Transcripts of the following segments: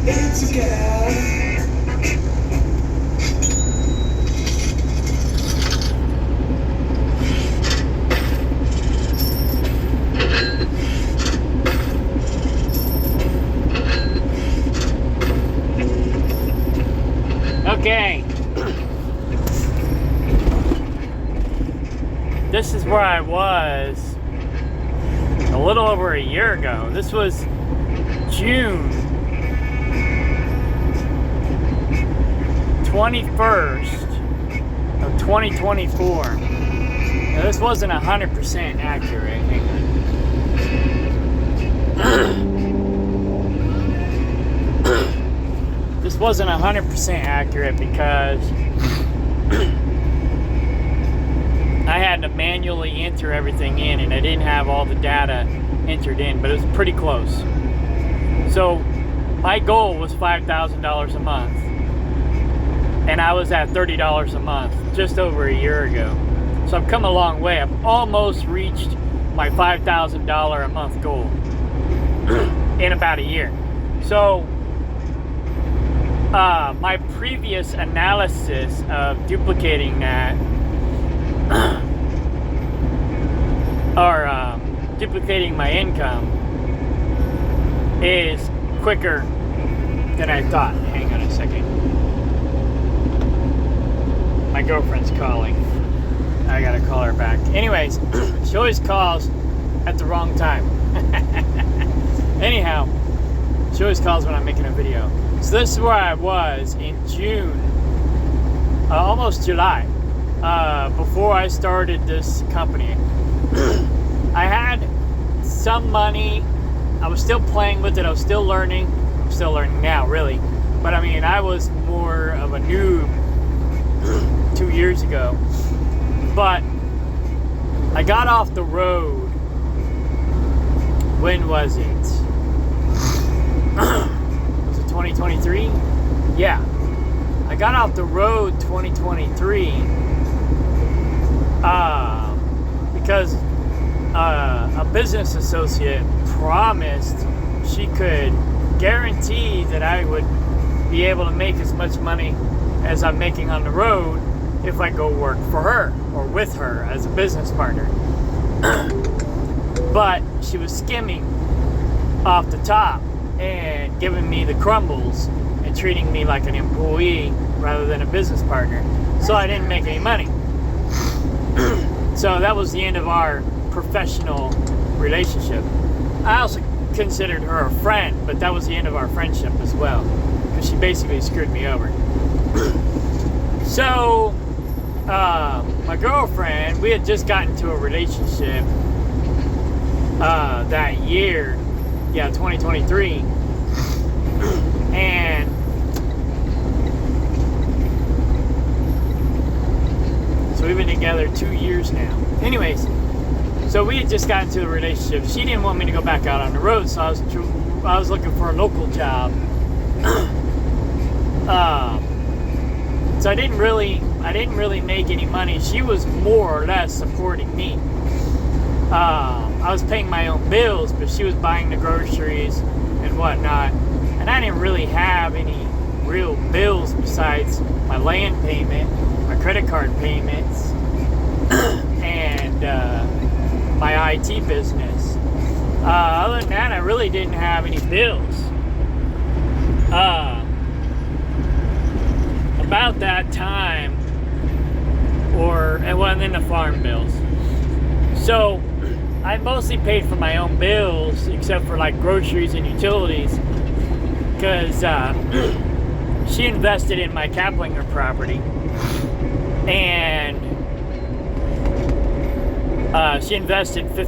It's a gas. Okay. This is where I was a little over a year ago. This was June 21st of 2024. Now, this wasn't 100% accurate. Hang on. This wasn't 100% accurate because I had to manually enter everything in, and I didn't have all the data entered in, but it was pretty close. So my goal was $5,000 a month, and I was at $30 a month just over a year ago. So I've come a long way. I've almost reached my $5,000 a month goal in about a year. So my previous analysis of duplicating that or duplicating my income is quicker than I thought. Hang on a second. My girlfriend's calling. I gotta call her back. Anyways, she always calls at the wrong time. Anyhow, she always calls when I'm making a video. So this is where I was in June, almost July, before I started this company. I had some money. I was still playing with it. I was still learning. I'm still learning now, really. But I mean, I was more of a noob 2 years ago. But I got off the road. When was it? Was it 2023? Yeah. I got off the road 2023 because a business associate promised she could guarantee that I would be able to make as much money as I'm making on the road if I go work for her or with her as a business partner. But she was skimming off the top and giving me the crumbles and treating me like an employee rather than a business partner. So I didn't make any money. So that was the end of our professional relationship. I also considered her a friend, but that was the end of our friendship as well, because she basically screwed me over. So my girlfriend, we had just gotten into a relationship that year, 2023, and so we've been together 2 years now. Anyways, so we had just gotten into a relationship. She didn't want me to go back out on the road, so I was looking for a local job. So I didn't really make any money. She was more or less supporting me. I was paying my own bills, but she was buying the groceries and whatnot. And I didn't really have any real bills besides my land payment, my credit card payments, and my IT business. Other than that, I really didn't have any bills. About that time, and then the farm bills. So I mostly paid for my own bills, except for like groceries and utilities, because she invested in my Kaplinger property, and she invested about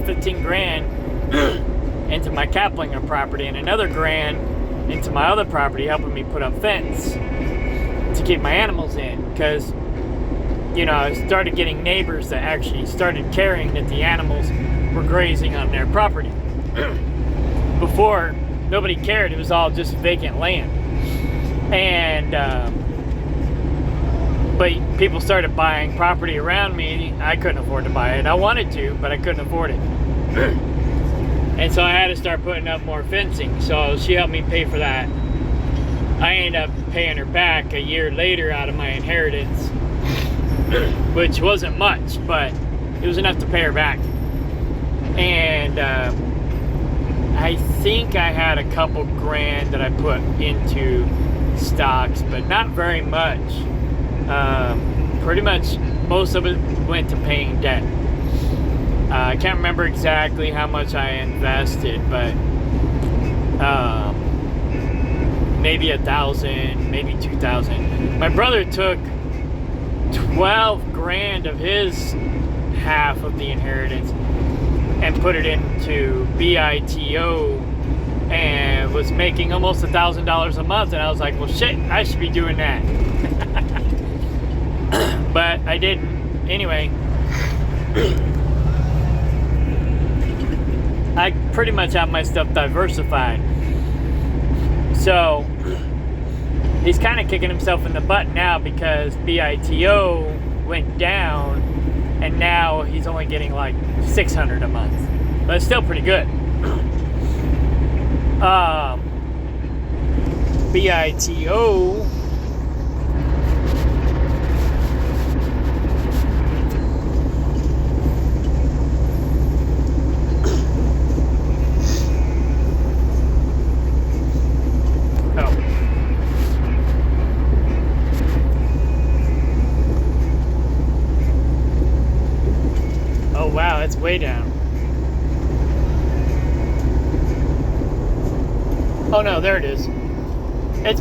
15 grand into my Kaplinger property, and another grand into my other property, helping me put up fence to keep my animals in, because I started getting neighbors that actually started caring that the animals were grazing on their property. Before, nobody cared. It was all just vacant land. And but people started buying property around me. I couldn't afford to buy it. I wanted to, but I couldn't afford it. And so I had to start putting up more fencing. So she helped me pay for that. I ended up paying her back a year later out of my inheritance, which wasn't much, but it was enough to pay her back. And I think I had a couple grand that I put into stocks, but not very much. Pretty much most of it went to paying debt. I can't remember exactly how much I invested, but maybe 1,000, maybe 2,000. My brother took 12 grand of his half of the inheritance and put it into BITO and was making almost $1,000 a month, and I was like, well shit, I should be doing that. But I didn't. Anyway, I pretty much have my stuff diversified. So he's kind of kicking himself in the butt now because BITO went down and now he's only getting like $600 a month, but it's still pretty good. BITO wow, it's way down. Oh no, there it is. It's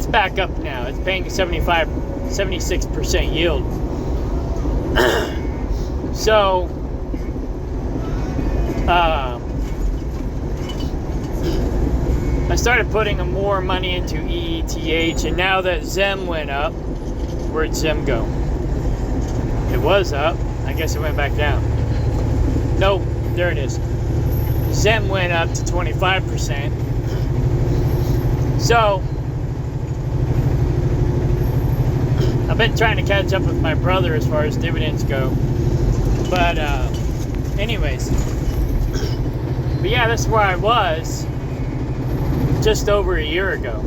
back up now. It's paying 76% yield. So, I started putting more money into EETH, and now that Zem went up, where'd Zem go? It was up. I guess it went back down. Nope, there it is. Zem went up to 25%. So, I've been trying to catch up with my brother as far as dividends go. But, anyways. But yeah, that's where I was just over a year ago.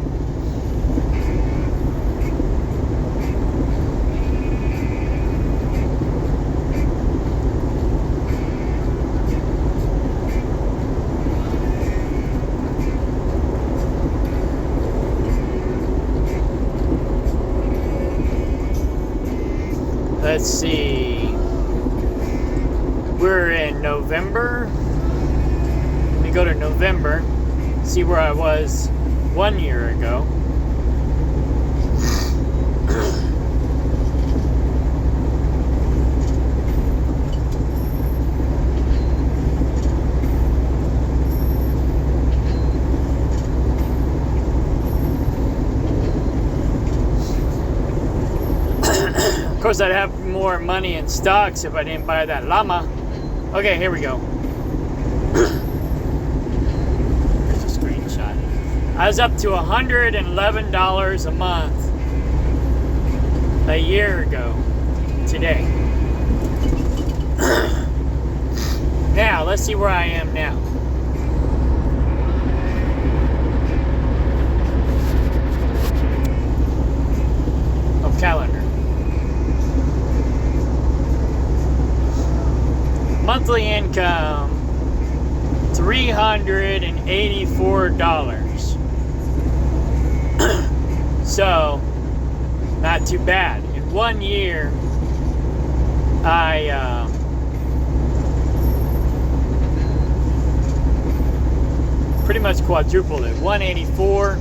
Let's see. We're in November. Let me go to November. See where I was 1 year ago. Of course, I'd have more money in stocks if I didn't buy that llama. Okay, here we go. Here's a screenshot. I was up to $111 a month a year ago today. Now, let's see where I am now. Oh, calendar. Monthly income, $384. So, not too bad. In 1 year, I pretty much quadrupled it. 184.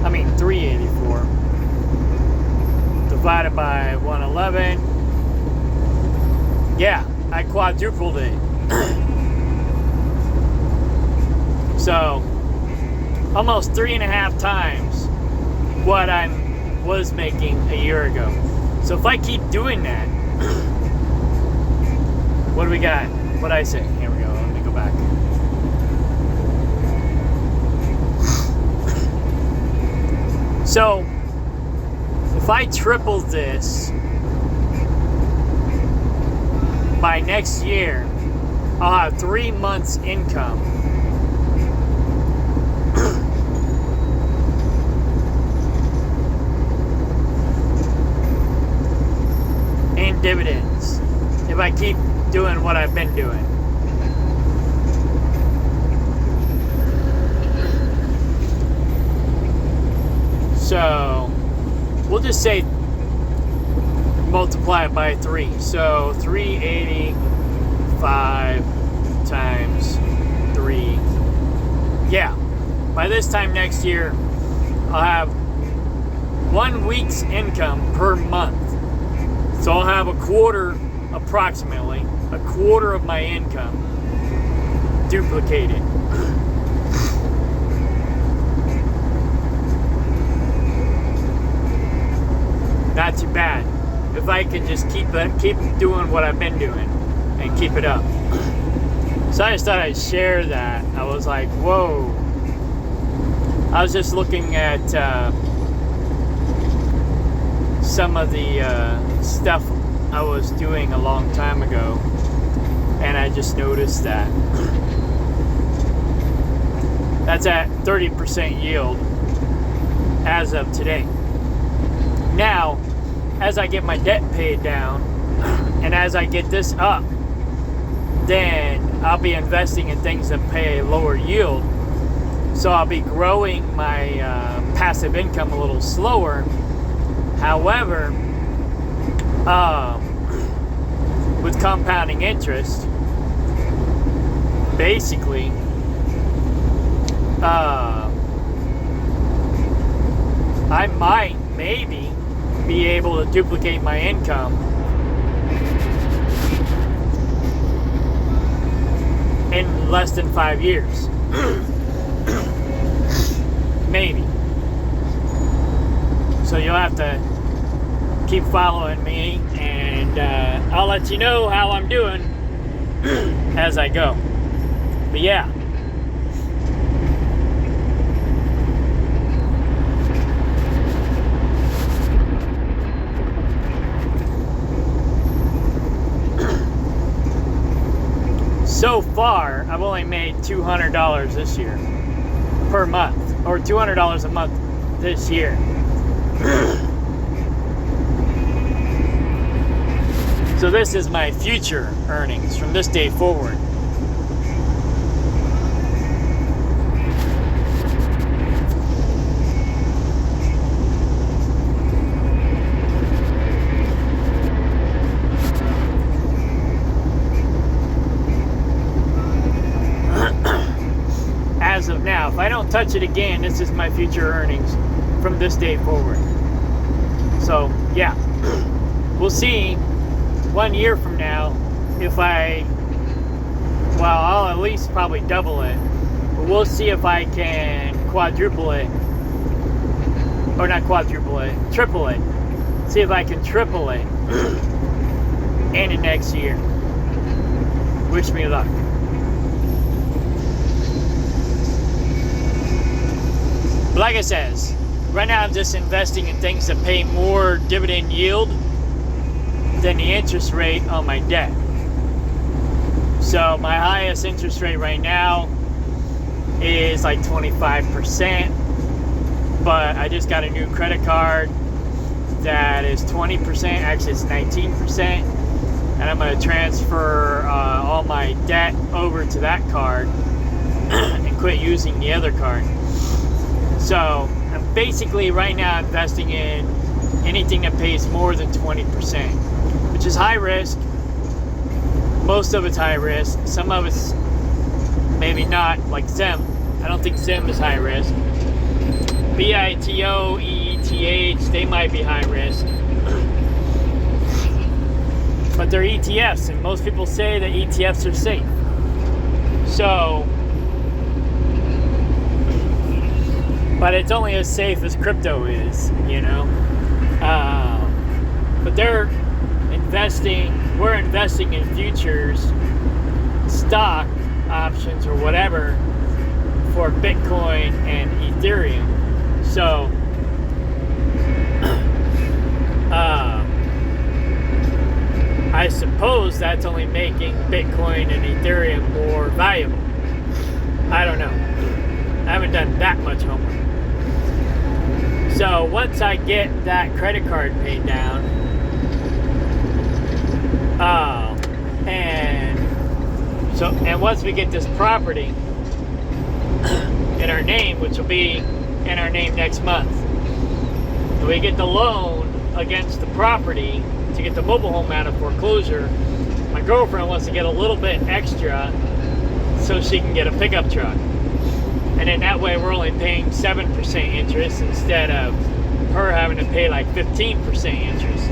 I mean, 384. Divided by 111. Yeah, I quadrupled it. So, almost 3.5 times what I was making a year ago. So if I keep doing that, what do we got? What'd I say? Here we go. Let me go back. So, if I triple this, by next year, I'll have 3 months income in dividends if I keep doing what I've been doing. So we'll just say multiply it by 3. So 385 times 3. Yeah. By this time next year, I'll have 1 week's income per month. So I'll have a quarter, approximately, a quarter of my income duplicated. Not too bad. If I can just keep doing what I've been doing and keep it up. So I just thought I'd share that. I was like, whoa. I was just looking at some of the stuff I was doing a long time ago, and I just noticed that that's at 30% yield as of today. Now, as I get my debt paid down and as I get this up, then I'll be investing in things that pay a lower yield. So I'll be growing my passive income a little slower. However, with compounding interest, basically, I might maybe be able to duplicate my income in less than 5 years. Maybe. So you'll have to keep following me, and I'll let you know how I'm doing as I go. But yeah. So far, I've only made $200 this year per month, or $200 a month this year. So this is my future earnings from this day forward. As of now, if I don't touch it again, this is my future earnings from this day forward. So yeah, we'll see 1 year from now if I'll at least probably double it, but we'll see if I can quadruple it, or not quadruple it, triple it. See if I can triple it in the next year. Wish me luck. But like I says, right now I'm just investing in things that pay more dividend yield than the interest rate on my debt. So my highest interest rate right now is like 25%, but I just got a new credit card that is 20%, actually it's 19%, and I'm going to transfer all my debt over to that card and quit using the other card. So I'm basically right now investing in anything that pays more than 20%, which is high risk. Most of it's high risk. Some of it's maybe not, like Zim. I don't think Zim is high risk. BITO, EETH, they might be high risk. But they're ETFs, and most people say that ETFs are safe. So, but it's only as safe as crypto is, you know. But we're investing in futures, stock options or whatever for Bitcoin and Ethereum. So, I suppose that's only making Bitcoin and Ethereum more valuable. I don't know. I haven't done that much homework. So once I get that credit card paid down, and once we get this property in our name, which will be in our name next month, and we get the loan against the property to get the mobile home out of foreclosure, my girlfriend wants to get a little bit extra so she can get a pickup truck. And then that way we're only paying 7% interest instead of her having to pay like 15% interest.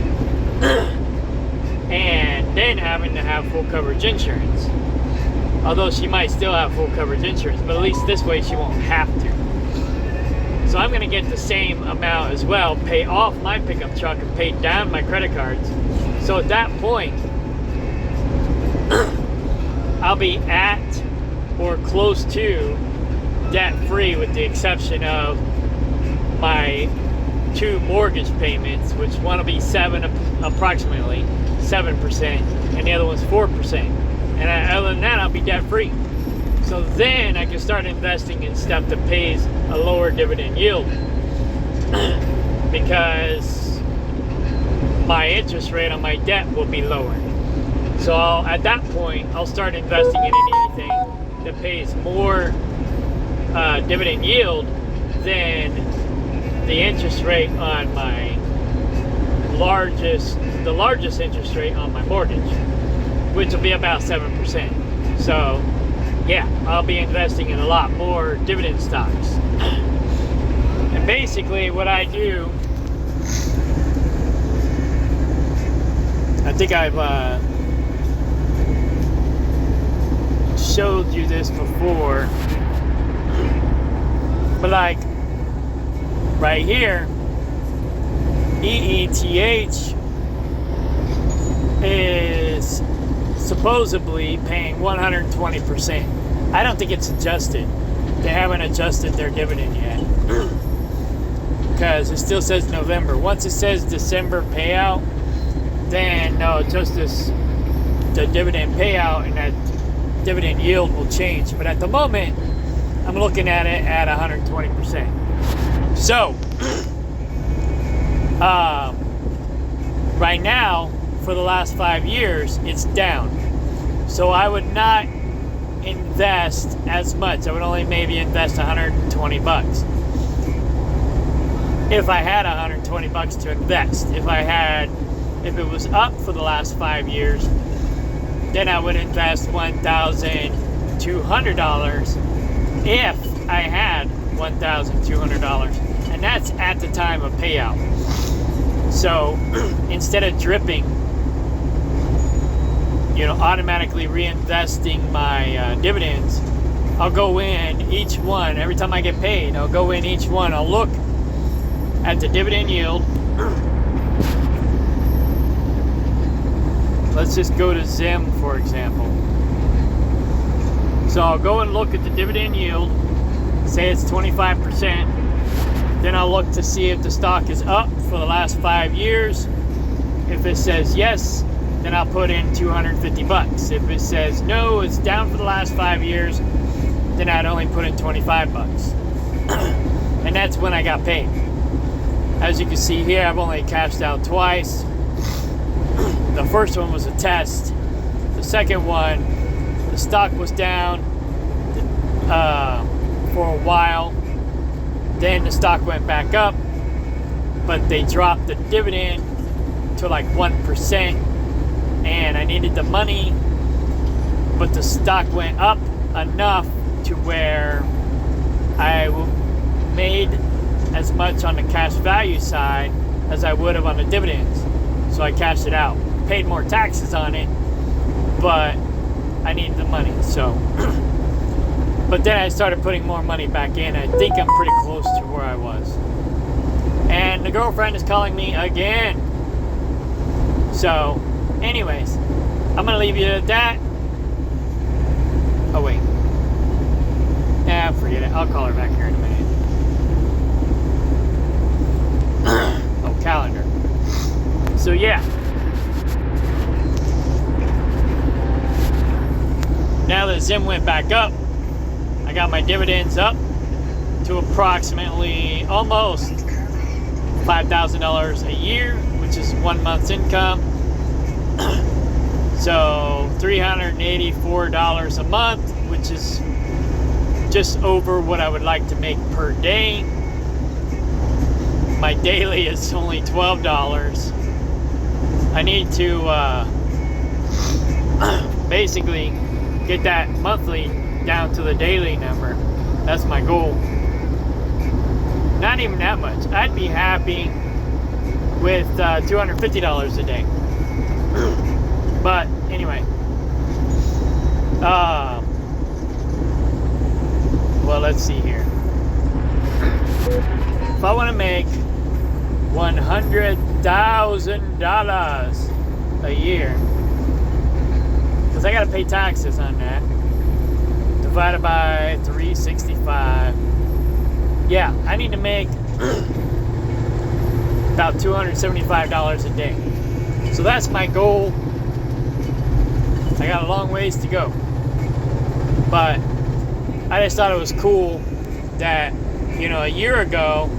And then having to have full coverage insurance. Although she might still have full coverage insurance, but at least this way she won't have to. So I'm going to get the same amount as well, pay off my pickup truck and pay down my credit cards. So at that point, I'll be at or close to debt-free, with the exception of my 2 mortgage payments, which one will be approximately 7%, and the other one's 4%. And other than that, I'll be debt-free. So then I can start investing in stuff that pays a lower dividend yield, because my interest rate on my debt will be lower. So at that point, I'll start investing in anything that pays more dividend yield than the interest rate on my largest interest rate on my mortgage, which will be about 7%. So yeah, I'll be investing in a lot more dividend stocks. And basically what I do, I think I've showed you this before, but like right here, EETH is supposedly paying 120%. I don't think it's adjusted. They haven't adjusted their dividend yet, because it still says November. Once it says December payout, then no, it's just the dividend payout, and that dividend yield will change. But at the moment, I'm looking at it at 120%. So right now, for the last 5 years, it's down. So I would not invest as much. I would only maybe invest $120 if I had $120 to invest. If it was up for the last 5 years, then I would invest $1,200 if I had $1,200, and that's at the time of payout. So instead of dripping, automatically reinvesting my dividends, I'll go in each one. Every time I get paid, I'll go in each one. I'll look at the dividend yield. Let's just go to Zim, for example. So I'll go and look at the dividend yield, say it's 25%. Then I'll look to see if the stock is up for the last 5 years. If it says yes, then I'll put in $250. If it says no, it's down for the last 5 years, then I'd only put in $25. And that's when I got paid. As you can see here, I've only cashed out twice. The first one was a test. The second one, the stock was down for a while. Then the stock went back up, but they dropped the dividend to like 1%, and I needed the money, but the stock went up enough to where I made as much on the cash value side as I would have on the dividends. So I cashed it out. Paid more taxes on it, but I needed the money. So, but then I started putting more money back in. I think I'm pretty close to where I was. And the girlfriend is calling me again. So, anyways, I'm gonna leave you at that. Oh wait. Nah, forget it. I'll call her back here in a minute. Oh, calendar. So yeah. now that Zim went back up, I got my dividends up to approximately almost $5,000 a year, which is 1 month's income. So $384 a month, which is just over what I would like to make per day. My daily is only $12. I need to basically get that monthly down to the daily number. That's my goal. Not even that much. I'd be happy with $250 a day. But anyway, well, let's see here. If I want to make $100,000 a year, because I got to pay taxes on that, divided by 365. Yeah, I need to make about $275 a day. So that's my goal. I got a long ways to go. But I just thought it was cool that, you know, a year ago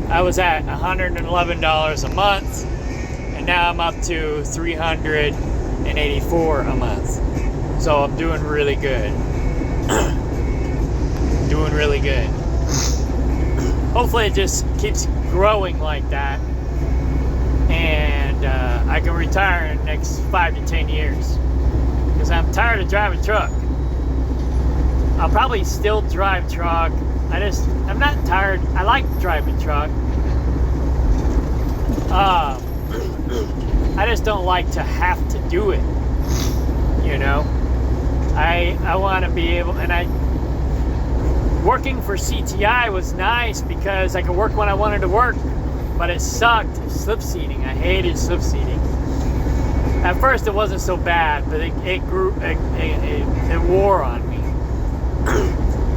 I was at $111 a month, and now I'm up to $384 a month. So I'm doing really good. Doing really good. Hopefully it just keeps growing like that, and I can retire in the next 5 to 10 years, because I'm tired of driving truck. I'll probably still drive truck. I'm not tired. I like driving truck. I just don't like to have to do it, you know. I want to be able, and working for CTI was nice because I could work when I wanted to work, but it sucked. Slip seating. I hated slip seating. At first it wasn't so bad, but it wore on me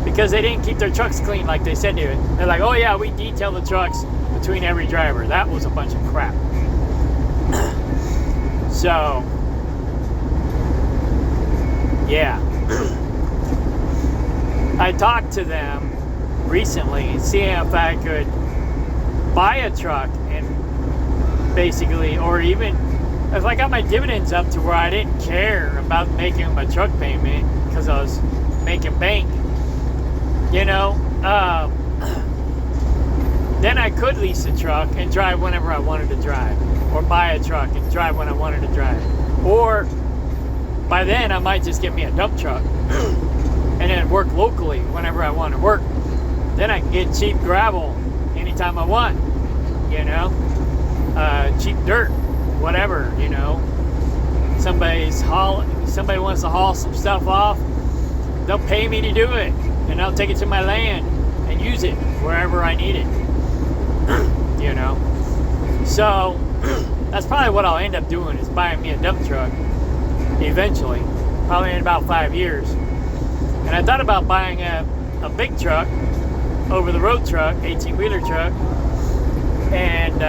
because they didn't keep their trucks clean like they said they would. They're like, oh yeah, we detail the trucks between every driver. That was a bunch of crap. So yeah. I talked to them recently, seeing if I could buy a truck, and basically, or even if I got my dividends up to where I didn't care about making my truck payment because I was making bank, you know, then I could lease a truck and drive whenever I wanted to drive, or buy a truck and drive when I wanted to drive, or by then I might just get me a dump truck and then work locally whenever I want to work. Then I can get cheap gravel anytime I want, you know, cheap dirt, whatever, you know. Somebody wants to haul some stuff off, they'll pay me to do it, and I'll take it to my land and use it wherever I need it, you know. So that's probably what I'll end up doing, is buying me a dump truck eventually, probably in about 5 years. And I thought about buying a big truck, over-the-road truck, 18-wheeler truck, and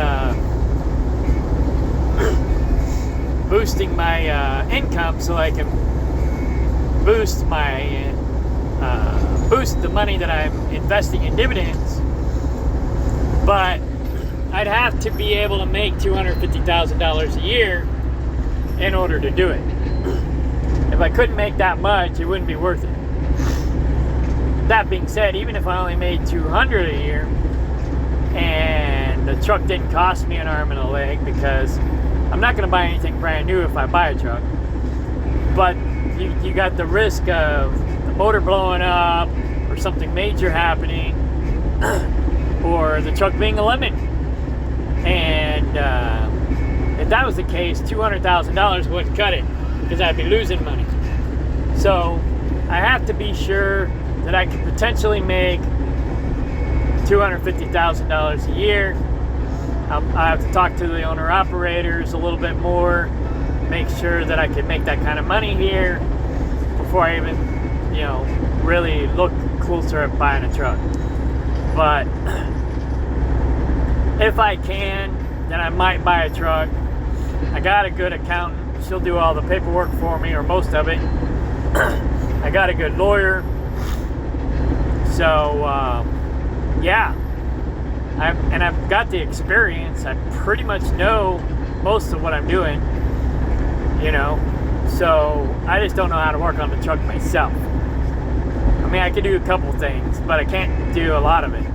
boosting my income so I can boost the money that I'm investing in dividends. But I'd have to be able to make $250,000 a year in order to do it. If I couldn't make that much, it wouldn't be worth it. That being said, even if I only made $200 a year and the truck didn't cost me an arm and a leg, because I'm not going to buy anything brand new if I buy a truck, but you got the risk of the motor blowing up or something major happening, or the truck being a lemon. And if that was the case, $200,000 wouldn't cut it, because I'd be losing money. So I have to be sure that I could potentially make $250,000 a year. I have to talk to the owner-operators a little bit more, make sure that I can make that kind of money here before I even, you know, really look closer at buying a truck. But if I can, then I might buy a truck. I got a good accountant. She'll do all the paperwork for me, or most of it. I got a good lawyer. So, yeah. I've got the experience. I pretty much know most of what I'm doing, you know. So, I just don't know how to work on the truck myself. I mean, I can do a couple things, but I can't do a lot of it.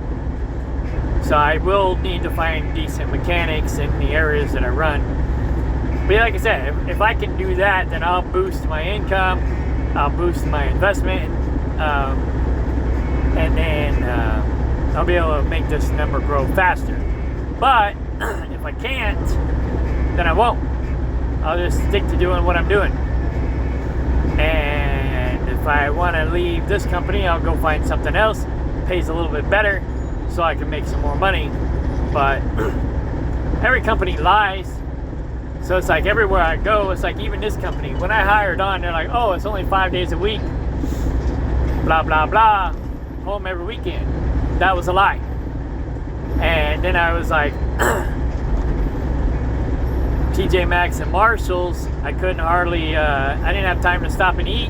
So, I will need to find decent mechanics in the areas that I run. But like I said, if I can do that, then I'll boost my income, I'll boost my investment, and then I'll be able to make this number grow faster. But if I can't, then I won't. I'll just stick to doing what I'm doing. And if I want to leave this company, I'll go find something else, pays a little bit better, so I can make some more money. But every company lies. So it's like everywhere I go, it's like even this company, when I hired on, they're like, oh, it's only 5 days a week, blah, blah, blah, home every weekend. That was a lie. And then I was like, TJ Maxx and Marshalls, I couldn't hardly, I didn't have time to stop and eat,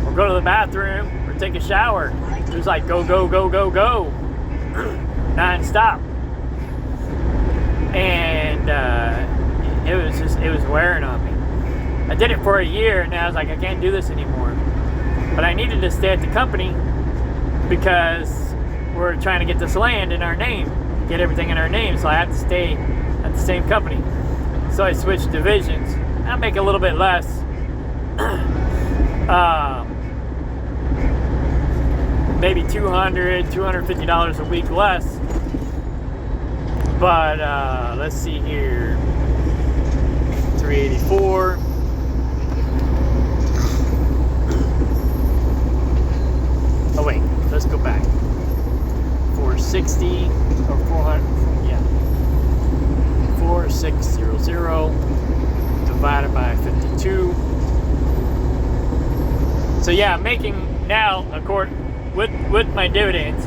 or go to the bathroom, or take a shower. It was like go, go, go, go, go, non-stop. And, it was wearing on me. I did it for a year, and I was like, I can't do this anymore. But I needed to stay at the company because we're trying to get this land in our name, get everything in our name, so I have to stay at the same company. So I switched divisions. I make a little bit less. Maybe $200, $250 a week less. But let's see here. 384. Oh wait, let's go back. 460 or 400. Yeah. 4600 divided by 52. So yeah, I'm making now, with my dividends,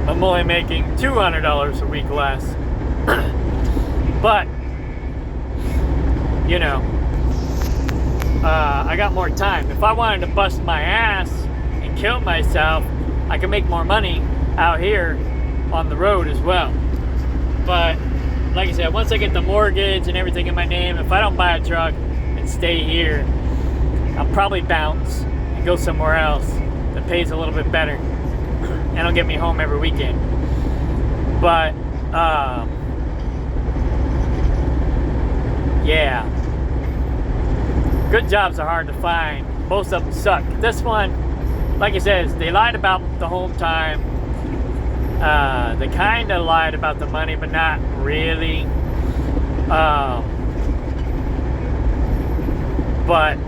I'm only making $200 a week less. But you know, I got more time. If I wanted to bust my ass and kill myself, I can make more money out here on the road as well. But like I said, once I get the mortgage and everything in my name, if I don't buy a truck and stay here, I'll probably bounce and go somewhere else that pays a little bit better and it'll get me home every weekend. But yeah, good jobs are hard to find. Most of them suck. This one, like I said, they lied about the home time. They kind of lied about the money, but not really. But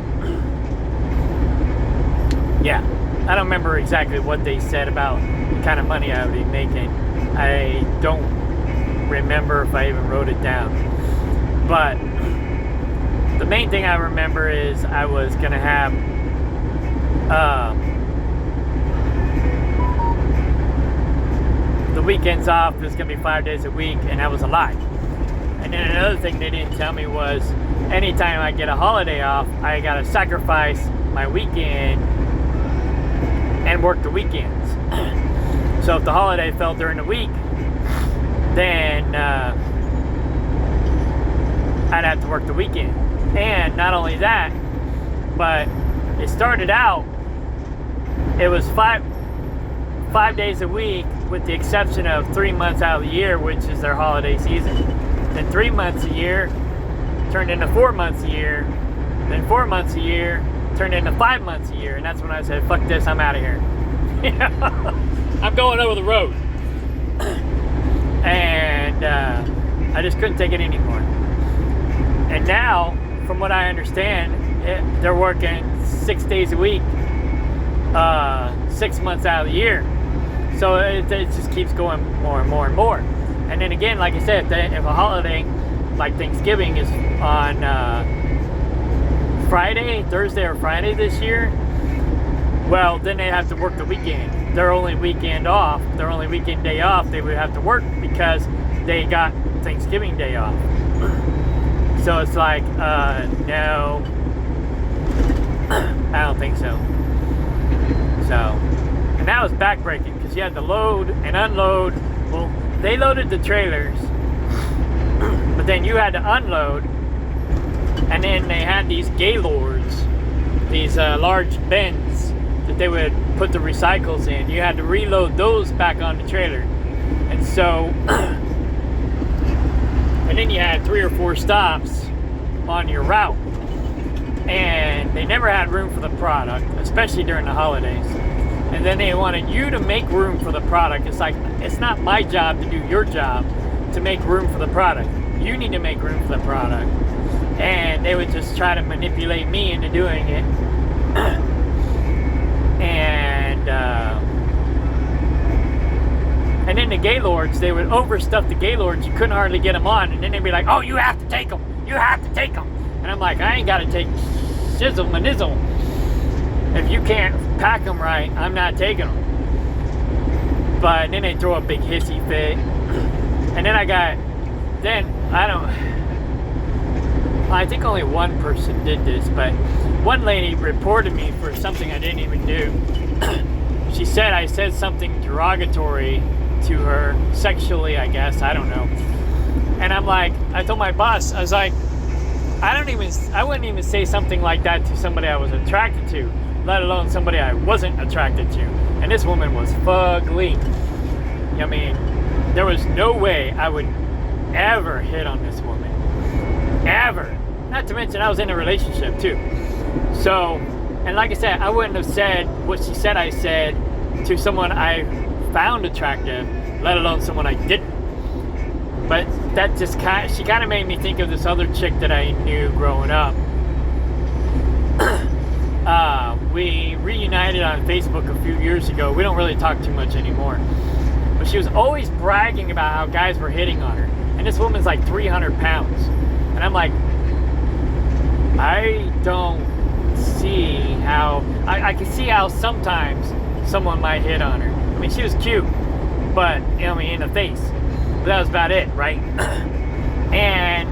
yeah, I don't remember exactly what they said about the kind of money I would be making. I don't remember if I even wrote it down. But the main thing I remember is I was going to have the weekends off. It was going to be 5 days a week, and that was a lie. And then another thing they didn't tell me was anytime I get a holiday off, I got to sacrifice my weekend and work the weekends. So if the holiday fell during the week, then I'd have to work the weekend. And not only that, but it started out, it was five days a week, with the exception of 3 months out of the year, which is their holiday season. Then 3 months a year turned into 4 months a year. Then 4 months a year turned into 5 months a year. And that's when I said, fuck this, I'm out of here. I'm going over the road. And I just couldn't take it anymore. And now, from what I understand, they're working 6 days a week, 6 months out of the year. So it just keeps going more and more and more. And then again, like I said, if a holiday like Thanksgiving is on Thursday or Friday this year, well, then they have to work the weekend. Their only weekend day off, they would have to work because they got Thanksgiving Day off. So it's like, no, I don't think so. So, and that was backbreaking because you had to load and unload. Well, they loaded the trailers, but then you had to unload, and then they had these Gaylords, these large bins that they would put the recycles in. You had to reload those back on the trailer. And so, and then you had 3 or 4 stops on your route. And they never had room for the product, especially during the holidays. And then they wanted you to make room for the product. It's like, it's not my job to do your job to make room for the product. You need to make room for the product. And they would just try to manipulate me into doing it. And then the Gaylords, they would overstuff the Gaylords. You couldn't hardly get them on. And then they'd be like, oh, you have to take them. You have to take them. And I'm like, I ain't got to take shizzle manizzle. If you can't pack them right, I'm not taking them. But then they throw a big hissy fit. And then I think only one person did this, but one lady reported me for something I didn't even do. She said I said something derogatory to her, sexually, I guess, I don't know. And I'm like, I told my boss, I was like, I wouldn't even say something like that to somebody I was attracted to, let alone somebody I wasn't attracted to. And this woman was fugly. I mean, there was no way I would ever hit on this woman. Ever. Not to mention I was in a relationship too. So, and like I said, I wouldn't have said what she said I said to someone I found attractive, let alone someone I didn't. But that just she kind of made me think of this other chick that I knew growing up. We reunited on Facebook a few years ago. We don't really talk too much anymore. But she was always bragging about how guys were hitting on her. And this woman's like 300 pounds. And I'm like, I don't see how... I can see how sometimes someone might hit on her. I mean, she was cute, but, in the face. But that was about it, right? And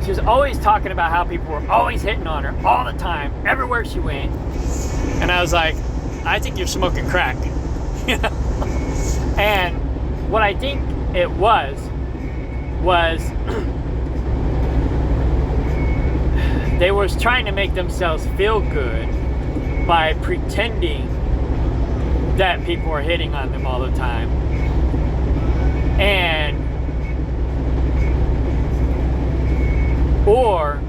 she was always talking about how people were always hitting on her all the time, everywhere she went. And I was like, I think you're smoking crack. And what I think it was they was trying to make themselves feel good by pretending that people were hitting on them all the time. Or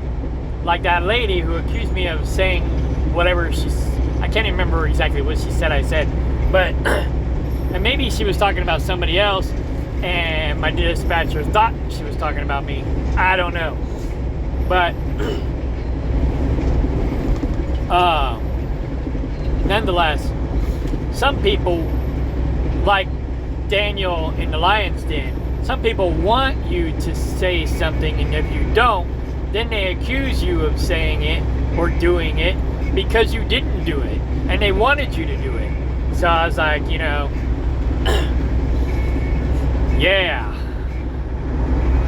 like that lady who accused me of saying whatever I can't even remember exactly what she said I said, but and maybe she was talking about somebody else and my dispatcher thought she was talking about me. I don't know. But nonetheless, some people, like Daniel in the Lion's Den, some people want you to say something, and if you don't, then they accuse you of saying it or doing it because you didn't do it, and they wanted you to do it. So I was like, yeah.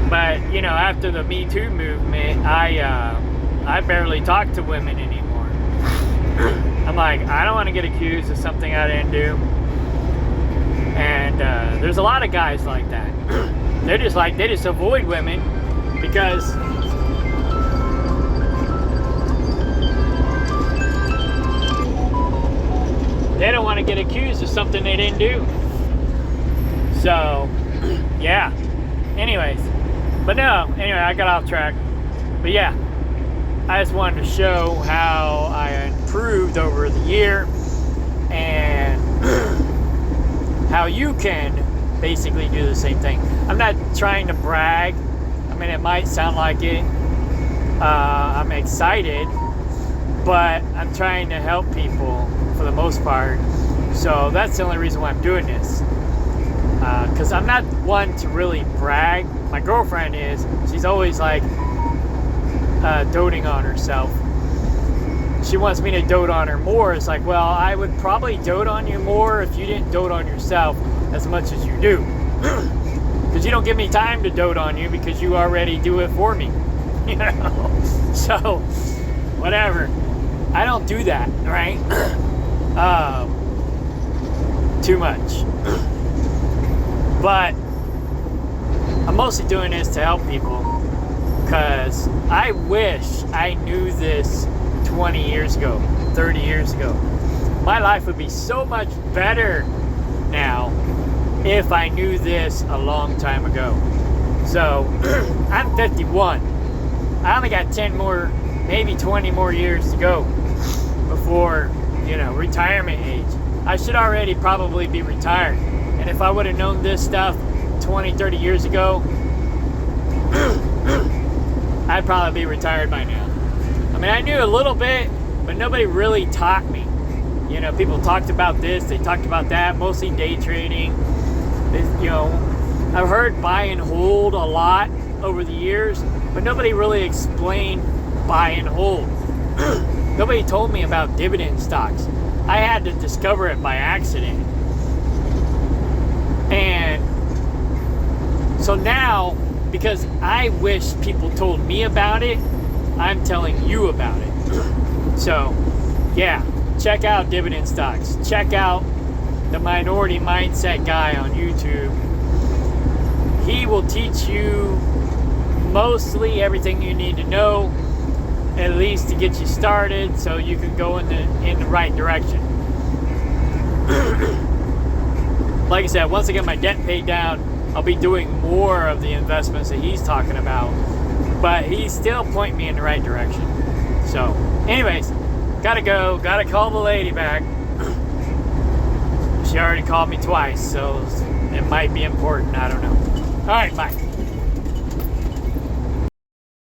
But, after the Me Too movement, I barely talk to women anymore. I'm like, I don't want to get accused of something I didn't do. And there's a lot of guys like that. They just avoid women because they don't want to get accused of something they didn't do. So, yeah. Anyways, I got off track. But yeah, I just wanted to show how I improved over the year and how you can basically do the same thing. I'm not trying to brag. I mean, it might sound like it. I'm excited, but I'm trying to help people for the most part. So that's the only reason why I'm doing this. Because I'm not one to really brag. My girlfriend is. She's always like doting on herself. She wants me to dote on her more. It's like, well, I would probably dote on you more if you didn't dote on yourself as much as you do. Because you don't give me time to dote on you because you already do it for me. So, whatever. I don't do that, right? too much. But I'm mostly doing this to help people, because I wish I knew this 20 years ago, 30 years ago. My life would be so much better now if I knew this a long time ago. So I'm 51. I only got 10 more, maybe 20 more years to go before, retirement age. I should already probably be retired. And if I would have known this stuff 20, 30 years ago, I'd probably be retired by now. I mean, I knew a little bit, but nobody really taught me. People talked about this, they talked about that, mostly day trading. I've heard buy and hold a lot over the years, but nobody really explained buy and hold. Nobody told me about dividend stocks. I had to discover it by accident. And so now, because I wish people told me about it, I'm telling you about it. So, yeah, check out dividend stocks. Check out the Minority Mindset guy on YouTube. He will teach you mostly everything you need to know, at least to get you started, so you can go in the right direction. Like I said, once I get my debt paid down, I'll be doing more of the investments that he's talking about, but he's still pointing me in the right direction. So, anyways, gotta go, gotta call the lady back. She already called me twice, so it might be important, I don't know. Alright, bye.